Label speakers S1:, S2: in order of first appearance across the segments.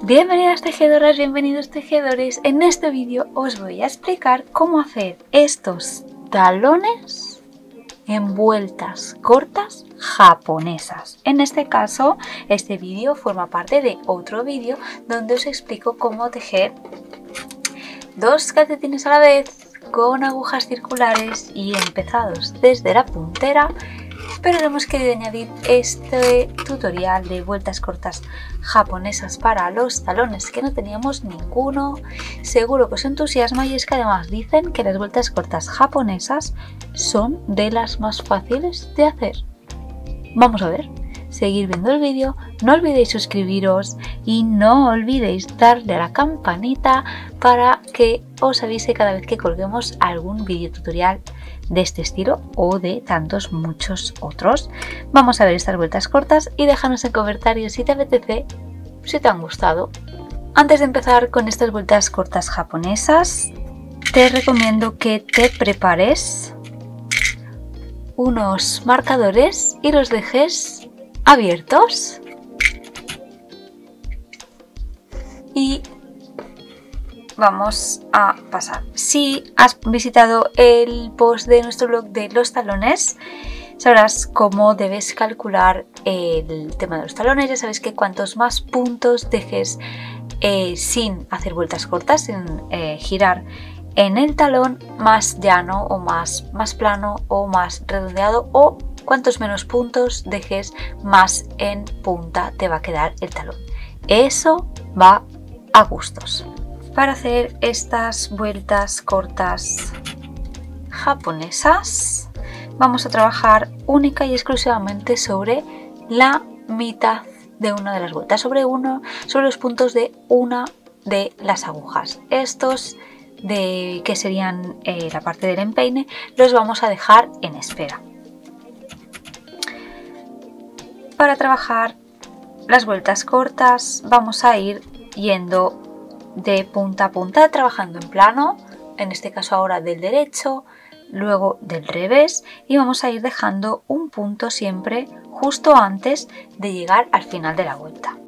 S1: Bienvenidas tejedoras, bienvenidos tejedores. En este vídeo os voy a explicar cómo hacer estos talones en vueltas cortas japonesas. En este caso, este vídeo forma parte de otro vídeo donde os explico cómo tejer dos calcetines a la vez con agujas circulares y empezados desde la puntera. Pero hemos querido añadir este tutorial de vueltas cortas japonesas para los talones, que no teníamos ninguno. Seguro que os entusiasma, y es que además dicen que las vueltas cortas japonesas son de las más fáciles de hacer. Vamos a ver, seguir viendo el vídeo, no olvidéis suscribiros y no olvidéis darle a la campanita para que os avise cada vez que colguemos algún vídeo tutorial de este estilo o de tantos muchos otros. Vamos a ver estas vueltas cortas y déjanos en comentarios si te apetece, si te han gustado. Antes de empezar con estas vueltas cortas japonesas, te recomiendo que te prepares unos marcadores y los dejes abiertos. Y vamos a pasar. Si has visitado el post de nuestro blog de los talones, sabrás cómo debes calcular el tema de los talones. Ya sabes que cuantos más puntos dejes sin hacer vueltas cortas, sin girar en el talón, más llano o más plano o más redondeado, o cuantos menos puntos dejes, más en punta te va a quedar el talón. Eso va a gustos. Para hacer estas vueltas cortas japonesas vamos a trabajar única y exclusivamente sobre la mitad de una de las vueltas, sobre los puntos de una de las agujas. Estos que serían la parte del empeine, los vamos a dejar en espera. Para trabajar las vueltas cortas vamos a ir yendo de punta a punta, trabajando en plano, en este caso ahora del derecho, luego del revés, y vamos a ir dejando un punto siempre justo antes de llegar al final de la vuelta.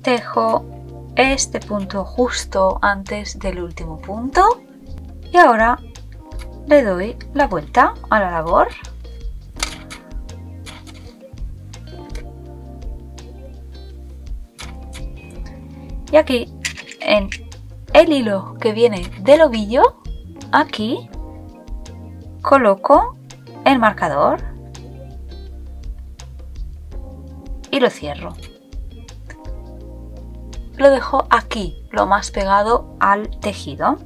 S1: Tejo este punto justo antes del último punto y ahora le doy la vuelta a la labor. Y aquí en el hilo que viene del ovillo, aquí coloco el marcador y lo cierro. Lo dejo aquí, lo más pegado al tejido,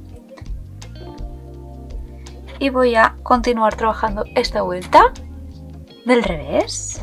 S1: y voy a continuar trabajando esta vuelta del revés.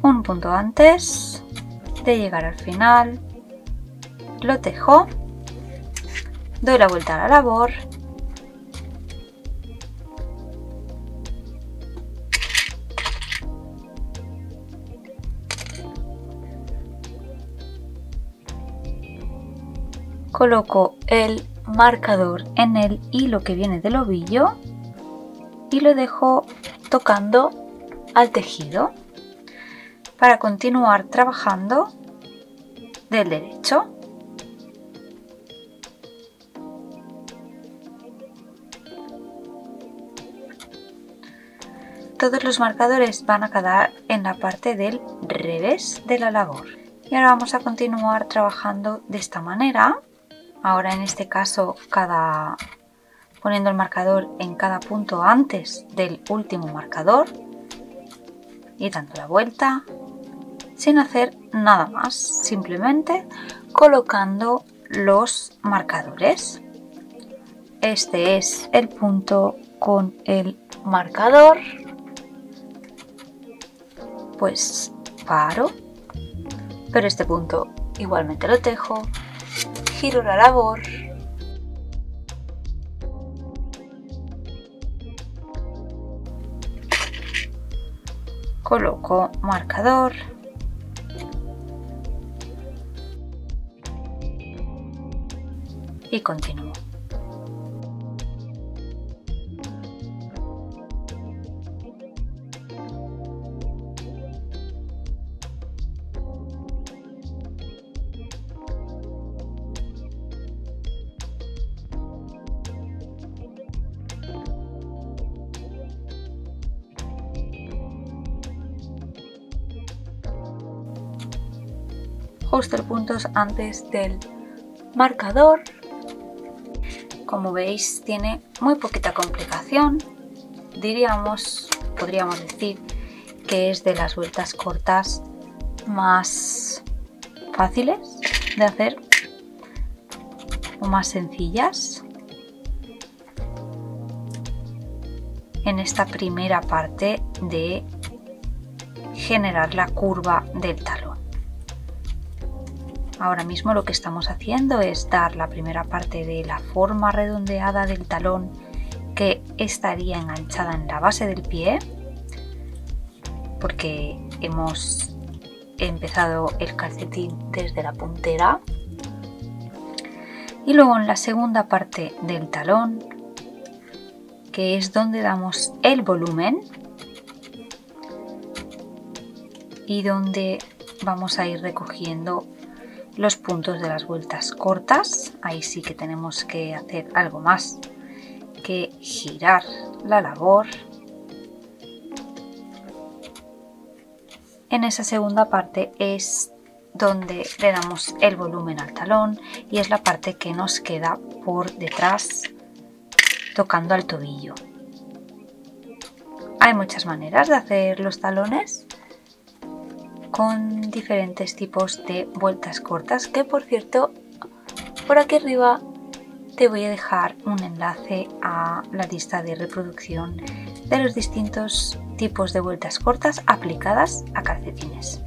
S1: Un punto antes de llegar al final, lo tejo, doy la vuelta a la labor coloco el marcador en el hilo que viene del ovillo y lo dejo tocando al tejido para continuar trabajando del derecho. Todos los marcadores van a quedar en la parte del revés de la labor. Y ahora vamos a continuar trabajando de esta manera. Ahora en este caso poniendo el marcador en cada punto antes del último marcador y dando la vuelta sin hacer nada más, simplemente colocando los marcadores. Este es el punto con el marcador, pues paro, pero este punto igualmente lo tejo, giro la labor, coloco marcador y continúo. Justo el punto antes del marcador. Como veis, tiene muy poquita complicación. Podríamos decir que es de las vueltas cortas más fáciles de hacer o más sencillas en esta primera parte de generar la curva del talón. Ahora mismo lo que estamos haciendo es dar la primera parte de la forma redondeada del talón que estaría enganchada en la base del pie, porque hemos empezado el calcetín desde la puntera, y luego en la segunda parte del talón, que es donde damos el volumen y donde vamos a ir recogiendo los puntos de las vueltas cortas. Ahí sí que tenemos que hacer algo más que girar la labor. En esa segunda parte es donde le damos el volumen al talón y es la parte que nos queda por detrás tocando al tobillo. Hay muchas maneras de hacer los talones con diferentes tipos de vueltas cortas, que por cierto, por aquí arriba te voy a dejar un enlace a la lista de reproducción de los distintos tipos de vueltas cortas aplicadas a calcetines.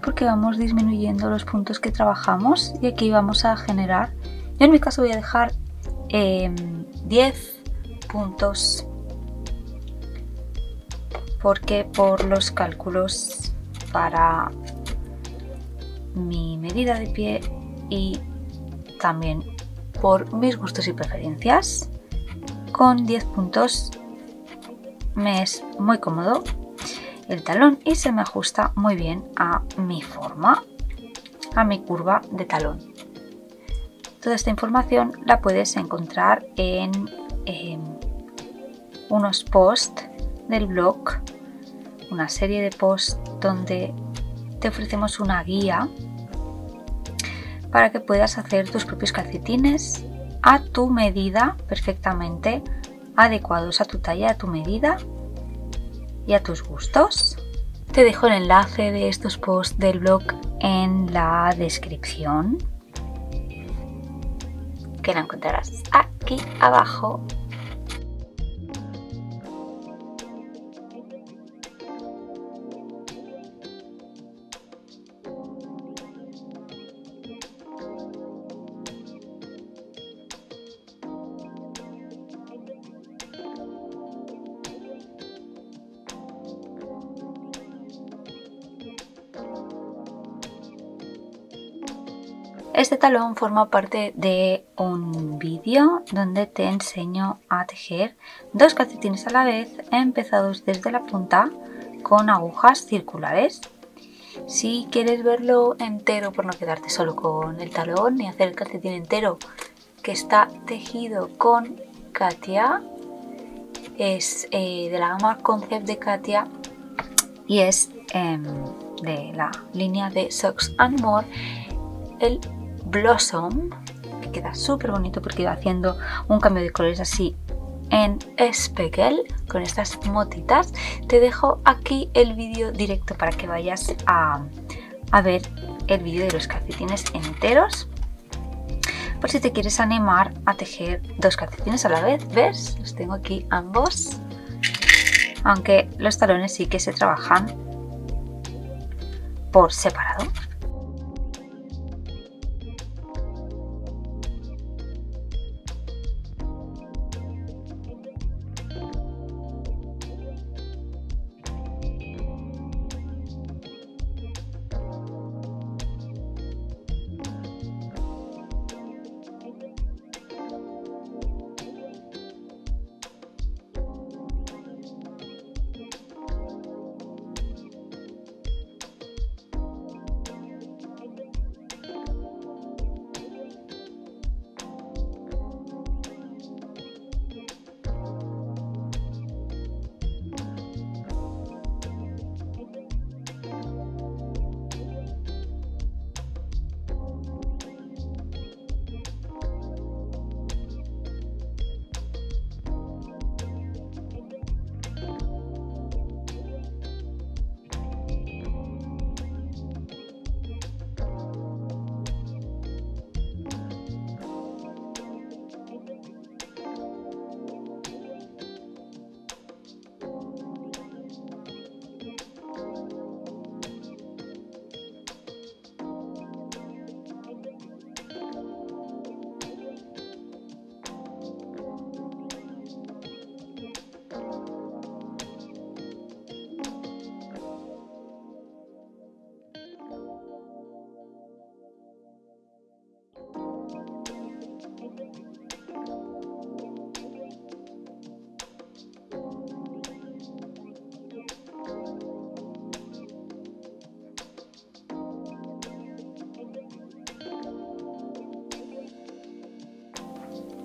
S1: Porque vamos disminuyendo los puntos que trabajamos y aquí vamos a generar, yo en mi caso voy a dejar 10 puntos, porque por los cálculos para mi medida de pie y también por mis gustos y preferencias, con 10 puntos me es muy cómodo el talón y se me ajusta muy bien a mi forma, a mi curva de talón. Toda esta información la puedes encontrar en unos posts del blog, una serie de posts donde te ofrecemos una guía para que puedas hacer tus propios calcetines a tu medida, perfectamente adecuados a tu talla, a tu medida y a tus gustos. Te dejo el enlace de estos posts del blog en la descripción, que la encontrarás aquí abajo. Este talón forma parte de un vídeo donde te enseño a tejer dos calcetines a la vez empezados desde la punta con agujas circulares. Si quieres verlo entero, por no quedarte solo con el talón y hacer el calcetín entero que está tejido con Katia, es de la gama Concept de Katia y es de la línea de Socks and More, el Blossom, que queda súper bonito porque va haciendo un cambio de colores así en speckle con estas motitas. Te dejo aquí el vídeo directo para que vayas a ver el vídeo de los calcetines enteros, por si te quieres animar a tejer 2 calcetines a la vez. ¿Ves? Los tengo aquí ambos, aunque los talones sí que se trabajan por separado.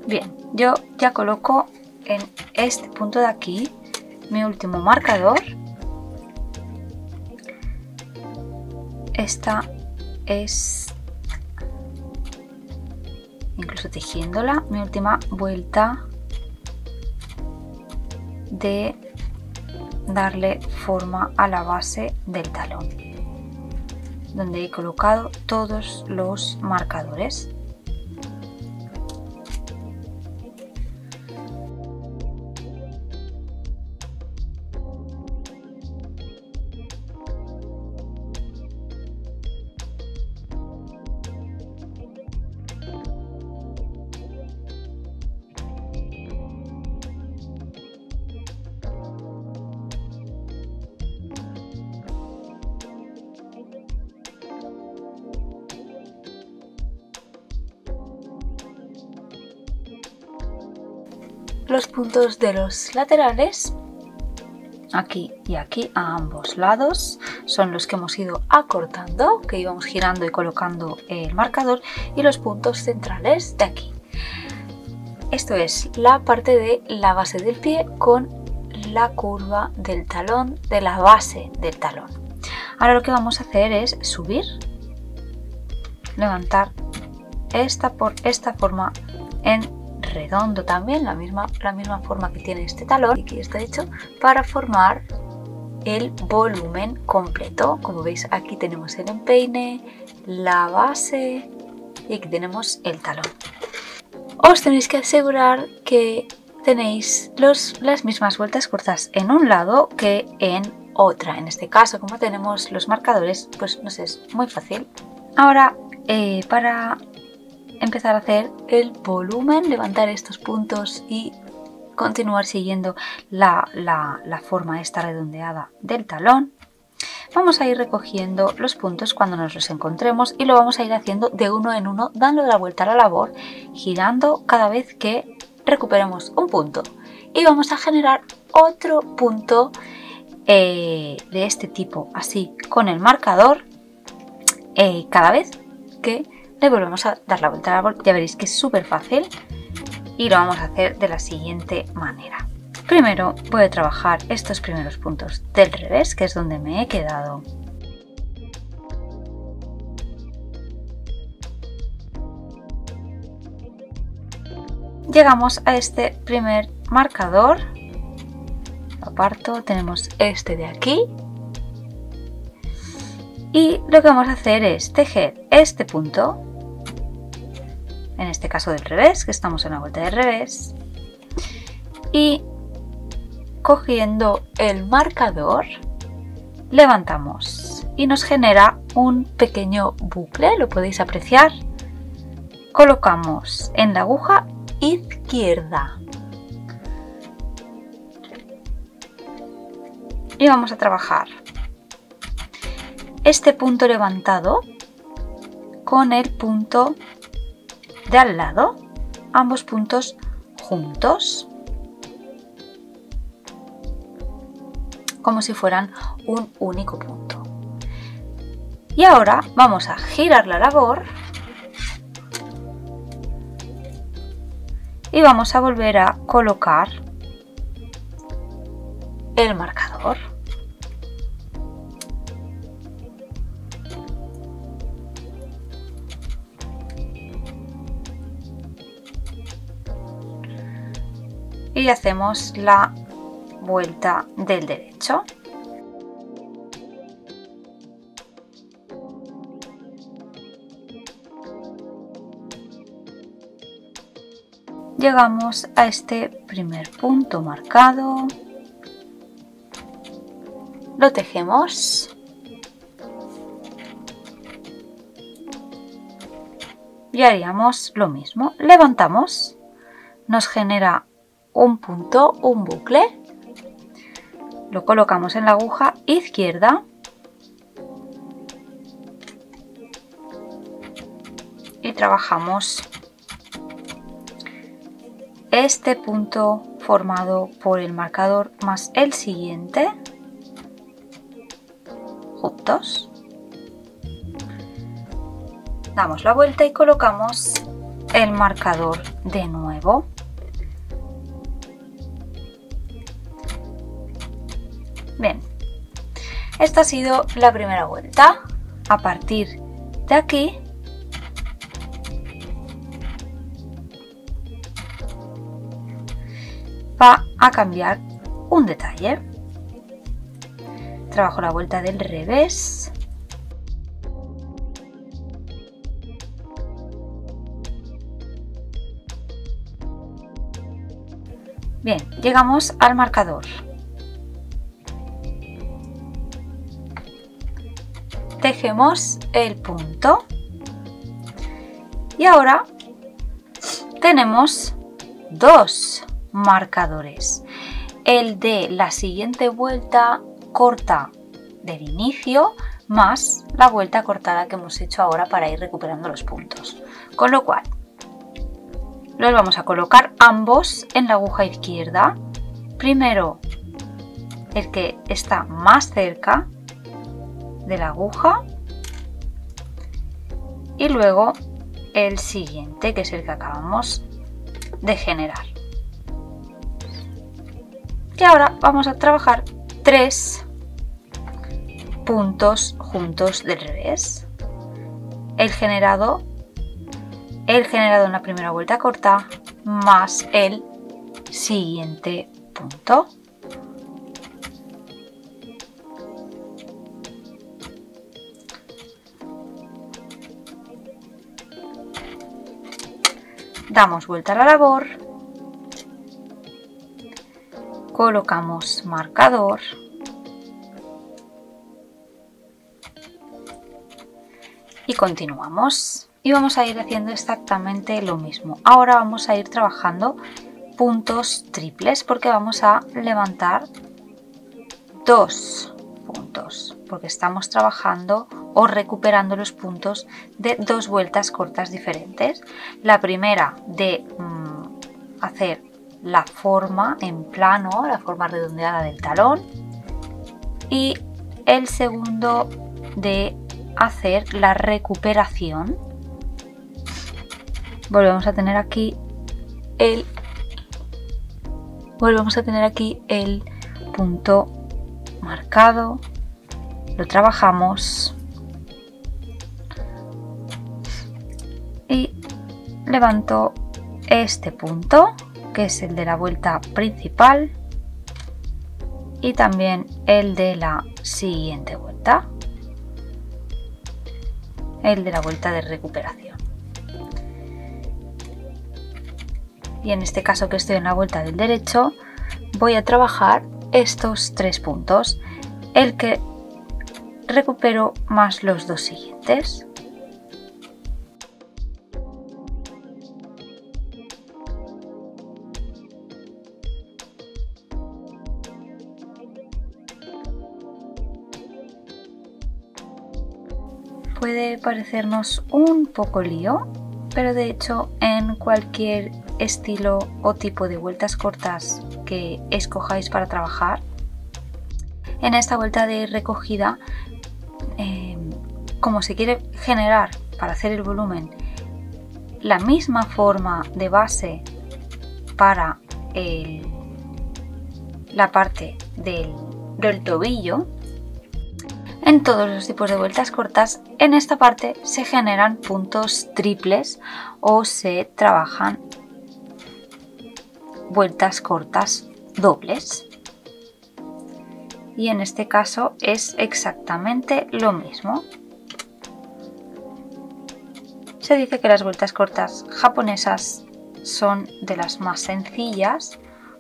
S1: Bien, yo ya coloco en este punto de aquí mi último marcador. Esta es, incluso tejiéndola, mi última vuelta de darle forma a la base del talón, donde he colocado todos los marcadores. Los puntos de los laterales, aquí y aquí a ambos lados, son los que hemos ido acortando, que íbamos girando y colocando el marcador, y los puntos centrales de aquí. Esto es la parte de la base del pie con la curva del talón, de la base del talón. Ahora lo que vamos a hacer es subir, levantar esta por esta forma en redondo también, la misma forma que tiene este talón, y aquí está hecho para formar el volumen completo. Como veis, aquí tenemos el empeine, la base y aquí tenemos el talón. Os tenéis que asegurar que tenéis las mismas vueltas cortas en un lado que en otra. En este caso, como tenemos los marcadores, pues nos es muy fácil. Ahora, para empezar a hacer el volumen, levantar estos puntos y continuar siguiendo la forma esta redondeada del talón, vamos a ir recogiendo los puntos cuando nos los encontremos y lo vamos a ir haciendo de uno en uno, dando la vuelta a la labor, girando cada vez que recuperemos un punto, y vamos a generar otro punto de este tipo, así con el marcador, cada vez que le volvemos a dar la vuelta a la labor. Ya veréis que es súper fácil y lo vamos a hacer de la siguiente manera. Primero voy a trabajar estos primeros puntos del revés, que es donde me he quedado. Llegamos a este primer marcador, lo aparto, tenemos este de aquí y lo que vamos a hacer es tejer este punto, en este caso del revés, que estamos en la vuelta del revés, y cogiendo el marcador levantamos y nos genera un pequeño bucle, lo podéis apreciar. Colocamos en la aguja izquierda y vamos a trabajar este punto levantado con el punto de al lado, ambos puntos juntos, como si fueran un único punto. Y ahora vamos a girar la labor y vamos a volver a colocar el marcador. Y hacemos la vuelta del derecho. Llegamos a este primer punto marcado, lo tejemos y haríamos lo mismo. Levantamos, nos genera un punto, un bucle, lo colocamos en la aguja izquierda y trabajamos este punto formado por el marcador más el siguiente juntos. Damos la vuelta y colocamos el marcador de nuevo. Bien, esta ha sido la primera vuelta. A partir de aquí va a cambiar un detalle. Trabajo la vuelta del revés. Bien, llegamos al marcador. Tejemos el punto y ahora tenemos dos marcadores, el de la siguiente vuelta corta del inicio más la vuelta cortada que hemos hecho ahora para ir recuperando los puntos, con lo cual los vamos a colocar ambos en la aguja izquierda, primero el que está más cerca de la aguja y luego el siguiente, que es el que acabamos de generar. Y ahora vamos a trabajar tres puntos juntos del revés, el generado en la primera vuelta corta más el siguiente punto. Damos vuelta a la labor, colocamos marcador y continuamos. Y vamos a ir haciendo exactamente lo mismo. Ahora vamos a ir trabajando puntos triples porque vamos a levantar dos puntos, porque estamos trabajando o recuperando los puntos de dos vueltas cortas diferentes. La primera de hacer la forma en plano, la forma redondeada del talón, y el segundo de hacer la recuperación. Volvemos a tener aquí el volvemos a tener aquí el punto marcado, lo trabajamos y levanto este punto, que es el de la vuelta principal, y también el de la siguiente vuelta, el de la vuelta de recuperación. Y en este caso, que estoy en la vuelta del derecho, voy a trabajar estos 3 puntos, el que recupero más los 2 siguientes. Puede parecernos un poco lío, pero de hecho en cualquier estilo o tipo de vueltas cortas que escojáis para trabajar, en esta vuelta de recogida, como se quiere generar para hacer el volumen la misma forma de base para la parte del tobillo, en todos los tipos de vueltas cortas, en esta parte se generan puntos triples o se trabajan vueltas cortas dobles. Y en este caso es exactamente lo mismo. Se dice que las vueltas cortas japonesas son de las más sencillas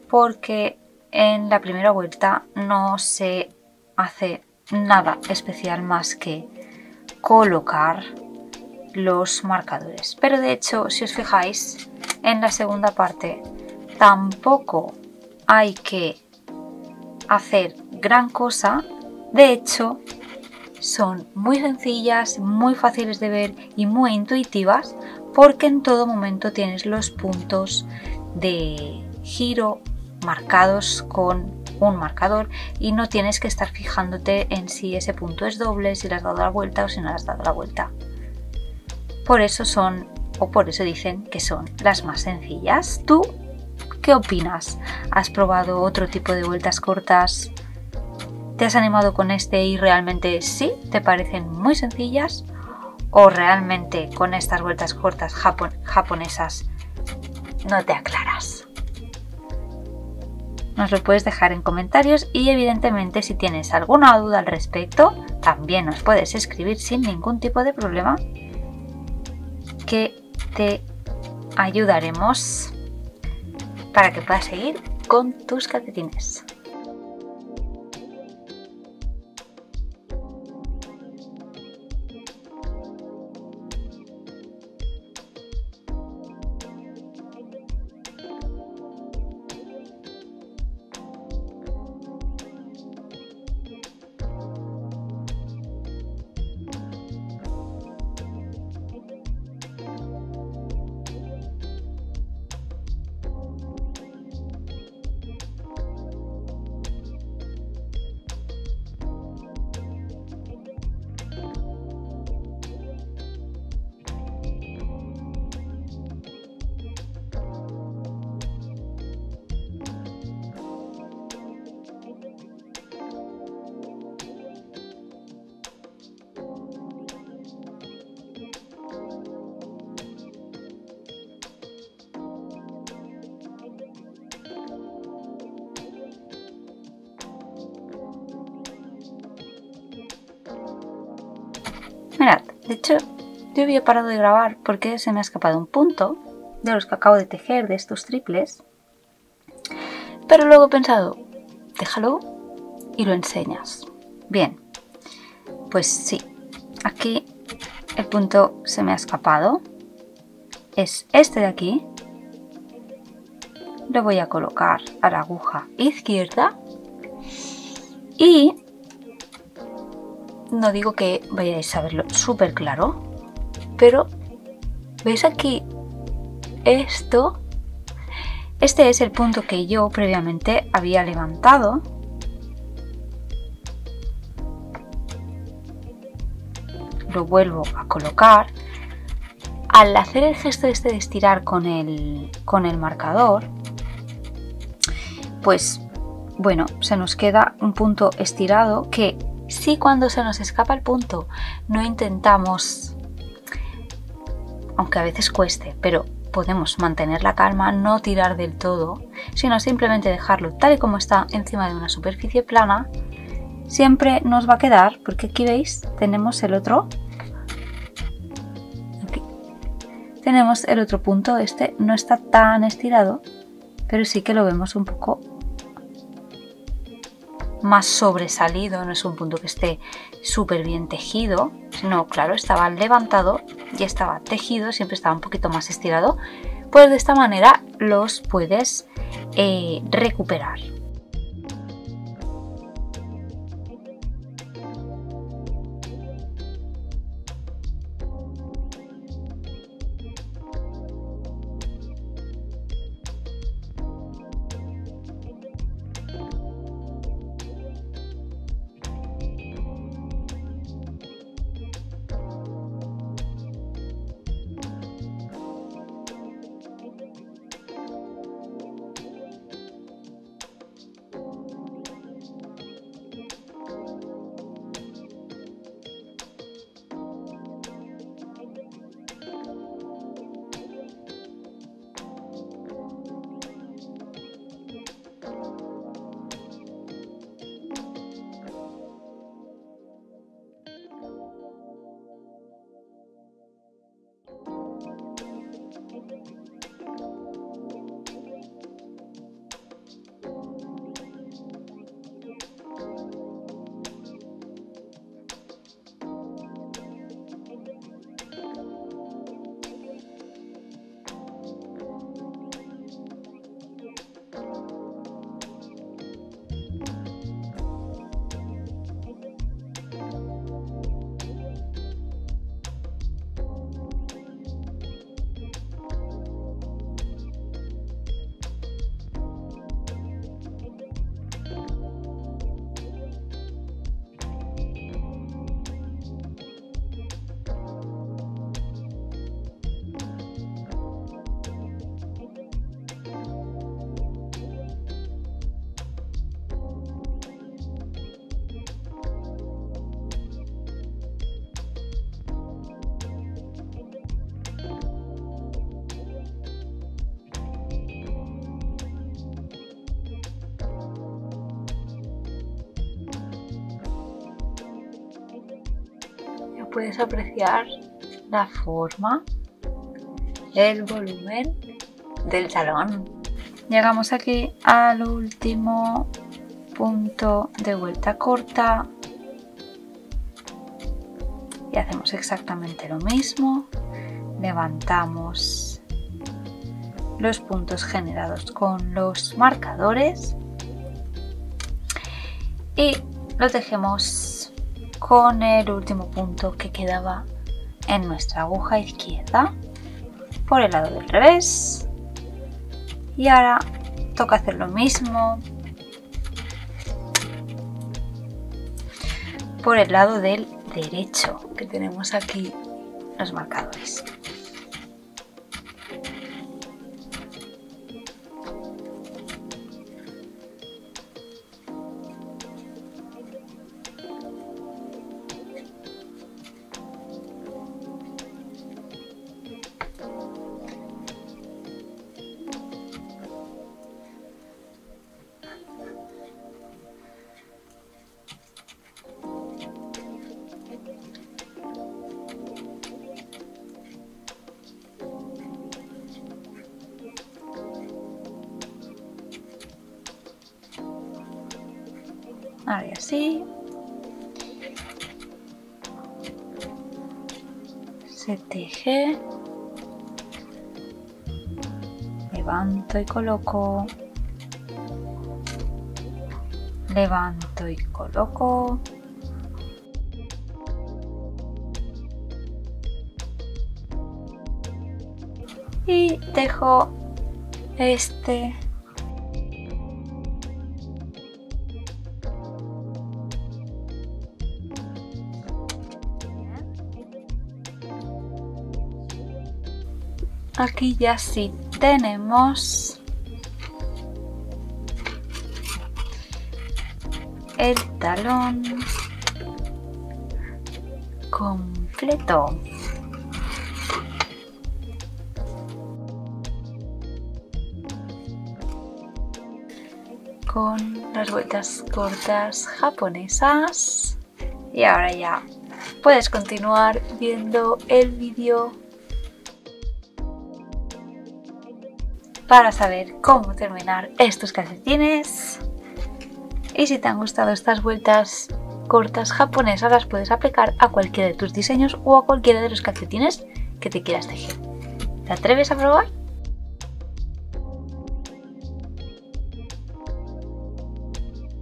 S1: porque en la primera vuelta no se hace nada especial más que colocar los marcadores. Pero de hecho, si os fijáis, en la segunda parte tampoco hay que hacer gran cosa. De hecho, son muy sencillas, muy fáciles de ver y muy intuitivas, porque en todo momento tienes los puntos de giro marcados con un marcador y no tienes que estar fijándote en si ese punto es doble, si le has dado la vuelta o si no le has dado la vuelta. Por eso son, o por eso dicen que son las más sencillas. ¿Tú qué opinas? ¿Has probado otro tipo de vueltas cortas? ¿Te has animado con este y realmente sí te parecen muy sencillas? ¿O realmente con estas vueltas cortas japonesas no te aclaras? Nos lo puedes dejar en comentarios y evidentemente si tienes alguna duda al respecto también nos puedes escribir sin ningún tipo de problema, que te ayudaremos para que puedas seguir con tus calcetines. Mirad, de hecho yo había parado de grabar porque se me ha escapado un punto de los que acabo de tejer, de estos triples, pero luego he pensado, déjalo y lo enseñas. Bien, pues sí, aquí el punto se me ha escapado, es este de aquí. Lo voy a colocar a la aguja izquierda y no digo que vayáis a verlo súper claro, pero ¿veis aquí esto? Este es el punto que yo previamente había levantado. Lo vuelvo a colocar. Al hacer el gesto este de estirar con el marcador, pues bueno, se nos queda un punto estirado que si cuando se nos escapa el punto no intentamos, aunque a veces cueste, pero podemos mantener la calma, no tirar del todo, sino simplemente dejarlo tal y como está encima de una superficie plana, siempre nos va a quedar, porque aquí veis, tenemos el otro. Aquí tenemos el otro punto, este no está tan estirado, pero sí que lo vemos un poco más sobresalido, no es un punto que esté súper bien tejido, sino claro, estaba levantado y estaba tejido, siempre estaba un poquito más estirado, pues de esta manera los puedes recuperar. Puedes apreciar la forma, el volumen del talón. Llegamos aquí al último punto de vuelta corta y hacemos exactamente lo mismo. Levantamos los puntos generados con los marcadores y lo tejemos con el último punto que quedaba en nuestra aguja izquierda por el lado del revés. Y ahora toca hacer lo mismo por el lado del derecho, que tenemos aquí los marcadores. Ahora y así se teje, levanto y coloco, levanto y coloco, y tejo este aquí. Ya sí tenemos el talón completo. Con las vueltas cortas japonesas. Y ahora ya puedes continuar viendo el vídeo para saber cómo terminar estos calcetines. Y si te han gustado estas vueltas cortas japonesas, las puedes aplicar a cualquiera de tus diseños o a cualquiera de los calcetines que te quieras tejer. ¿Te atreves a probar?